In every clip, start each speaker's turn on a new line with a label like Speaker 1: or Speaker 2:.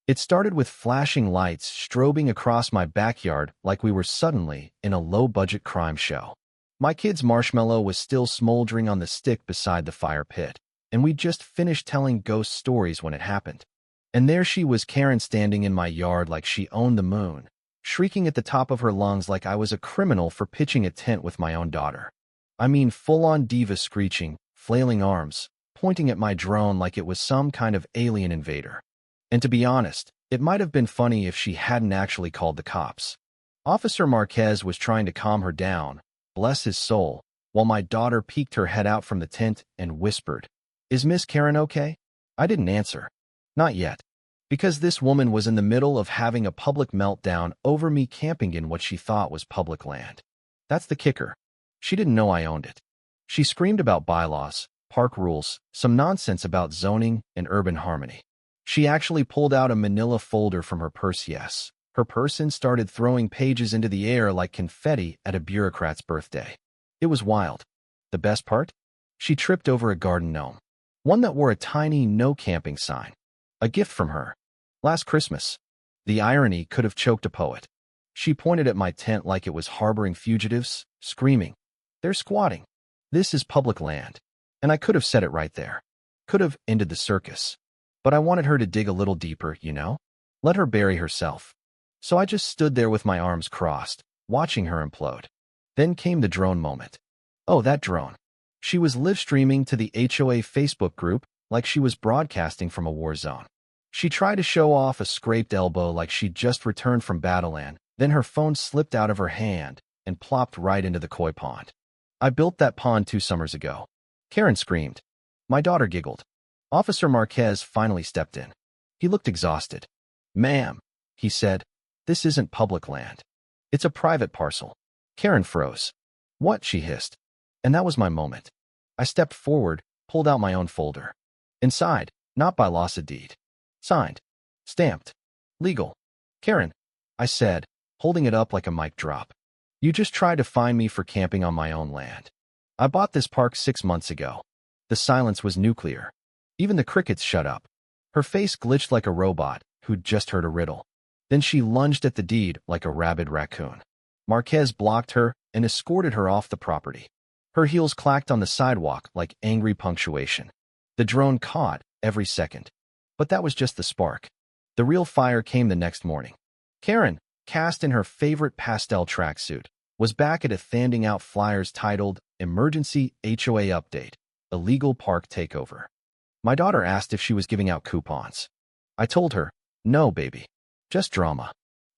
Speaker 1: It started with flashing lights strobing across my backyard like we were suddenly in a low-budget crime show. My kid's marshmallow was still smoldering on the stick beside the fire pit, and we'd just finished telling ghost stories when it happened. And there she was, Karen, standing in my yard like she owned the moon, shrieking at the top of her lungs like I was a criminal for pitching a tent with my own daughter. I mean, full-on diva screeching, flailing arms, pointing at my drone like it was some kind of alien invader. And to be honest, it might have been funny if she hadn't actually called the cops. Officer Marquez was trying to calm her down, bless his soul, while my daughter peeked her head out from the tent and whispered, "Is Miss Karen okay?" I didn't answer. Not yet. Because this woman was in the middle of having a public meltdown over me camping in what she thought was public land. That's the kicker. She didn't know I owned it. She screamed about bylaws, park rules, some nonsense about zoning and urban harmony. She actually pulled out a manila folder from her purse, yes. Her purse, and started throwing pages into the air like confetti at a bureaucrat's birthday. It was wild. The best part? She tripped over a garden gnome. One that wore a tiny no camping sign. A gift from her. Last Christmas. The irony could have choked a poet. She pointed at my tent like it was harboring fugitives, screaming, "They're squatting. This is public land." And I could have said it right there. Could have ended the circus. But I wanted her to dig a little deeper, you know? Let her bury herself. So I just stood there with my arms crossed, watching her implode. Then came the drone moment. Oh, that drone. She was live streaming to the HOA Facebook group like she was broadcasting from a war zone. She tried to show off a scraped elbow like she'd just returned from Battleland, then her phone slipped out of her hand and plopped right into the koi pond. "I built that pond 2 summers ago." Karen screamed. My daughter giggled. Officer Marquez finally stepped in. He looked exhausted. "Ma'am," he said, "this isn't public land. It's a private parcel." Karen froze. "What?" she hissed. And that was my moment. I stepped forward, pulled out my own folder. Inside, not by loss of deed. Signed. Stamped. Legal. "Karen," I said, holding it up like a mic drop. "You just tried to find me for camping on my own land. I bought this park 6 months ago." The silence was nuclear. Even the crickets shut up. Her face glitched like a robot who'd just heard a riddle. Then she lunged at the deed like a rabid raccoon. Marquez blocked her and escorted her off the property. Her heels clacked on the sidewalk like angry punctuation. The drone caught every second. But that was just the spark. The real fire came the next morning. Karen, cast in her favorite pastel tracksuit, was back at a handing out flyers titled "Emergency HOA Update, Illegal Park Takeover." My daughter asked if she was giving out coupons. I told her, "No, baby. Just drama."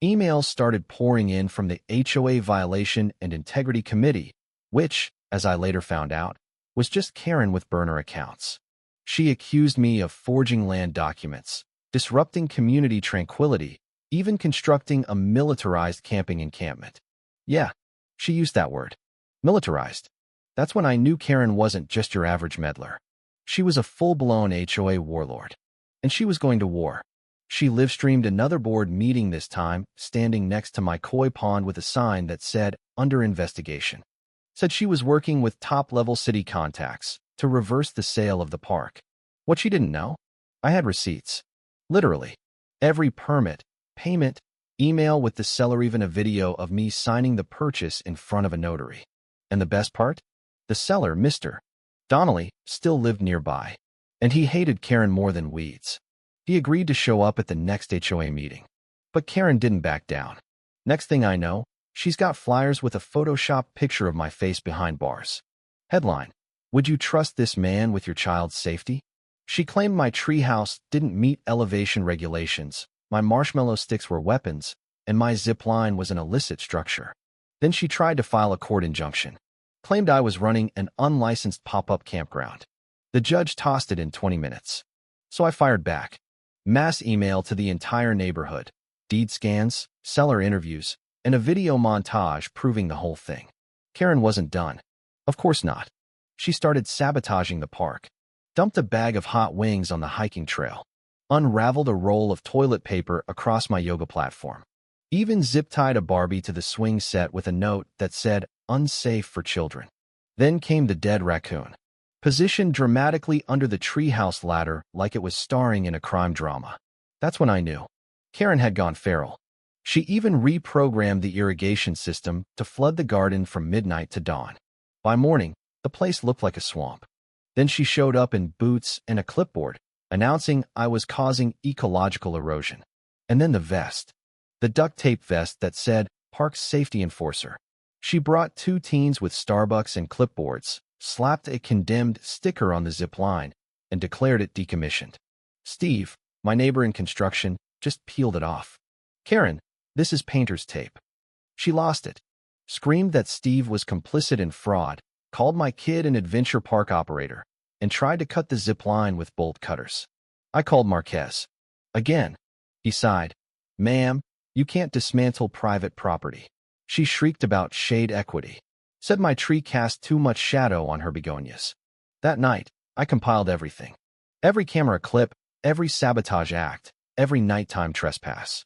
Speaker 1: Emails started pouring in from the HOA Violation and Integrity Committee, which, as I later found out, was just Karen with burner accounts. She accused me of forging land documents, disrupting community tranquility, even constructing a militarized camping encampment. Yeah, she used that word. Militarized. That's when I knew Karen wasn't just your average meddler. She was a full-blown HOA warlord. And she was going to war. She live-streamed another board meeting, this time standing next to my koi pond with a sign that said, "Under investigation." Said she was working with top-level city contacts to reverse the sale of the park. What she didn't know? I had receipts. Literally. Every permit, payment, email with the seller, even a video of me signing the purchase in front of a notary. And the best part? The seller, Mr. Donnelly, still lived nearby. And he hated Karen more than weeds. He agreed to show up at the next HOA meeting. But Karen didn't back down. Next thing I know, she's got flyers with a Photoshop picture of my face behind bars. Headline: "Would you trust this man with your child's safety?" She claimed my treehouse didn't meet elevation regulations, my marshmallow sticks were weapons, and my zip line was an illicit structure. Then she tried to file a court injunction. Claimed I was running an unlicensed pop-up campground. The judge tossed it in 20 minutes. So I fired back. Mass email to the entire neighborhood, deed scans, seller interviews, and a video montage proving the whole thing. Karen wasn't done. Of course not. She started sabotaging the park. Dumped a bag of hot wings on the hiking trail. Unraveled a roll of toilet paper across my yoga platform. Even zip-tied a Barbie to the swing set with a note that said, "Unsafe for children." Then came the dead raccoon. Positioned dramatically under the treehouse ladder like it was starring in a crime drama. That's when I knew. Karen had gone feral. She even reprogrammed the irrigation system to flood the garden from midnight to dawn. By morning, the place looked like a swamp. Then she showed up in boots and a clipboard, announcing I was causing ecological erosion. And then the vest. The duct tape vest that said, Park Safety Enforcer. She brought 2 teens with Starbucks and clipboards, slapped a condemned sticker on the zip line, and declared it decommissioned. Steve, my neighbor in construction, just peeled it off. Karen, this is painter's tape. She lost it, screamed that Steve was complicit in fraud, called my kid an adventure park operator, and tried to cut the zip line with bolt cutters. I called Marquez. Again. He sighed. Ma'am, you can't dismantle private property. She shrieked about shade equity. Said my tree cast too much shadow on her begonias. That night, I compiled everything. Every camera clip, every sabotage act, every nighttime trespass.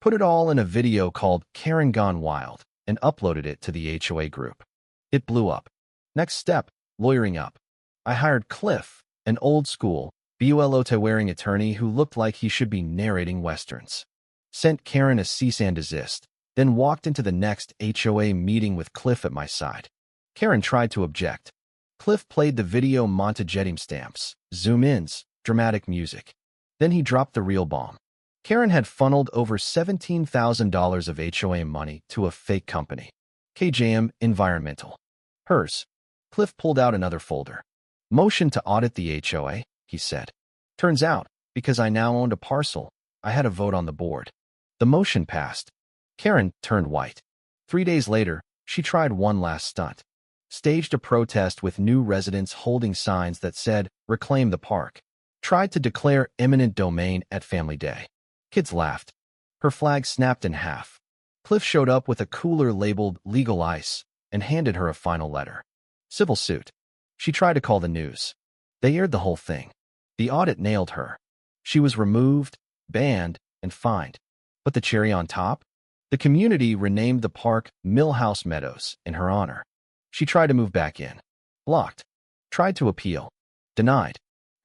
Speaker 1: Put it all in a video called Karen Gone Wild and uploaded it to the HOA group. It blew up. Next step, lawyering up. I hired Cliff, an old-school, BULOTA-wearing attorney who looked like he should be narrating westerns. Sent Karen a cease and desist, then walked into the next HOA meeting with Cliff at my side. Karen tried to object. Cliff played the video montagedding stamps, zoom-ins, dramatic music. Then he dropped the real bomb. Karen had funneled over $17,000 of HOA money to a fake company, KJM Environmental. Hers. Cliff pulled out another folder. Motion to audit the HOA, he said. Turns out, because I now owned a parcel, I had a vote on the board. The motion passed. Karen turned white. 3 days later, she tried one last stunt. Staged a protest with new residents holding signs that said, Reclaim the park. Tried to declare eminent domain at Family Day. Kids laughed. Her flag snapped in half. Cliff showed up with a cooler labeled Legal Ice and handed her a final letter. Civil suit. She tried to call the news. They aired the whole thing. The audit nailed her. She was removed, banned, and fined. But the cherry on top? The community renamed the park Millhouse Meadows in her honor. She tried to move back in. Blocked. Tried to appeal. Denied.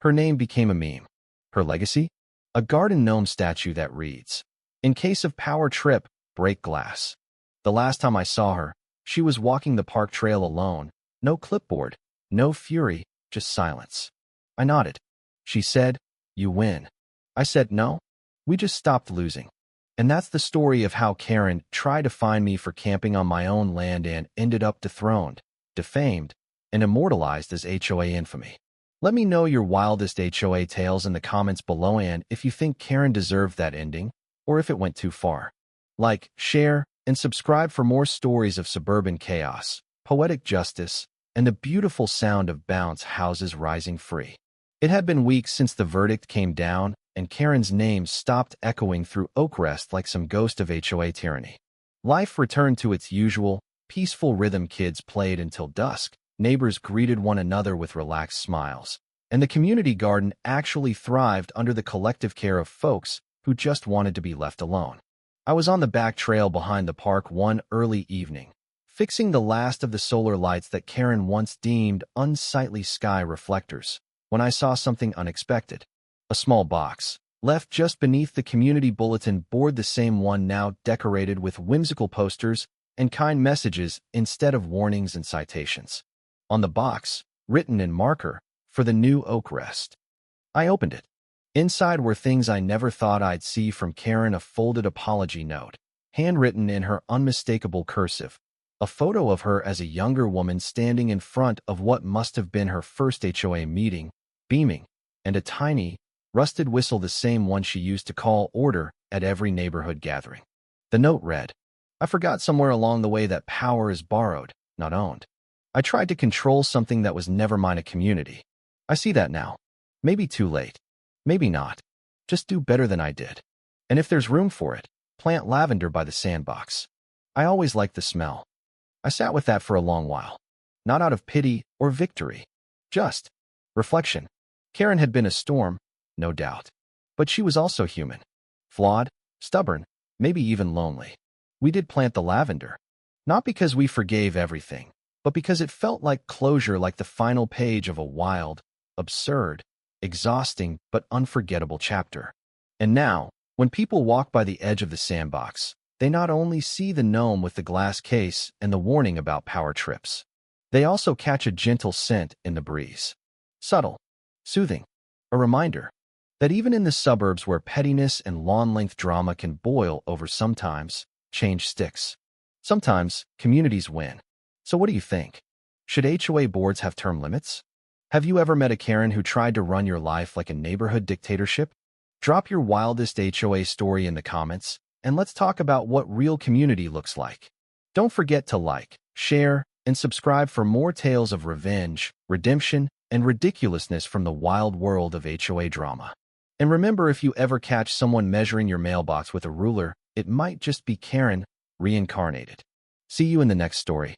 Speaker 1: Her name became a meme. Her legacy? A garden gnome statue that reads, In case of power trip, break glass. The last time I saw her, she was walking the park trail alone. No clipboard, no fury, just silence. I nodded. She said, You win. I said, No. We just stopped losing. And that's the story of how Karen tried to find me for camping on my own land and ended up dethroned, defamed, and immortalized as HOA infamy. Let me know your wildest HOA tales in the comments below and if you think Karen deserved that ending, or if it went too far. Like, share, and subscribe for more stories of suburban chaos, poetic justice, and the beautiful sound of bounce houses rising free. It had been weeks since the verdict came down, and Karen's name stopped echoing through Oakrest like some ghost of HOA tyranny. Life returned to its usual, peaceful rhythm. Kids played until dusk. Neighbors greeted one another with relaxed smiles, and the community garden actually thrived under the collective care of folks who just wanted to be left alone. I was on the back trail behind the park one early evening, fixing the last of the solar lights that Karen once deemed unsightly sky reflectors, when I saw something unexpected. A small box, left just beneath the community bulletin board, the same one now decorated with whimsical posters and kind messages instead of warnings and citations. On the box, written in marker, for the new Oakrest. I opened it. Inside were things I never thought I'd see from Karen: a folded apology note, handwritten in her unmistakable cursive, a photo of her as a younger woman standing in front of what must have been her first HOA meeting, beaming, and a tiny, rusted whistle, the same one she used to call order at every neighborhood gathering. The note read, I forgot somewhere along the way that power is borrowed, not owned. I tried to control something that was never mine, a community. I see that now. Maybe too late. Maybe not. Just do better than I did. And if there's room for it, plant lavender by the sandbox. I always liked the smell. I sat with that for a long while. Not out of pity or victory. Just reflection. Karen had been a storm, no doubt. But she was also human. Flawed, stubborn, maybe even lonely. We did plant the lavender. Not because we forgave everything, but because it felt like closure, like the final page of a wild, absurd, exhausting, but unforgettable chapter. And now, When people walk by the edge of the sandbox, they not only see the gnome with the glass case and the warning about power trips, they also catch a gentle scent in the breeze. Subtle, soothing, a reminder that even in the suburbs where pettiness and lawn-length drama can boil over, sometimes change sticks. Sometimes communities win. So what do you think? Should HOA boards have term limits? Have you ever met a Karen who tried to run your life like a neighborhood dictatorship? Drop your wildest HOA story in the comments, and let's talk about what real community looks like. Don't forget to like, share, and subscribe for more tales of revenge, redemption, and ridiculousness from the wild world of HOA drama. And remember, if you ever catch someone measuring your mailbox with a ruler, it might just be Karen reincarnated. See you in the next story.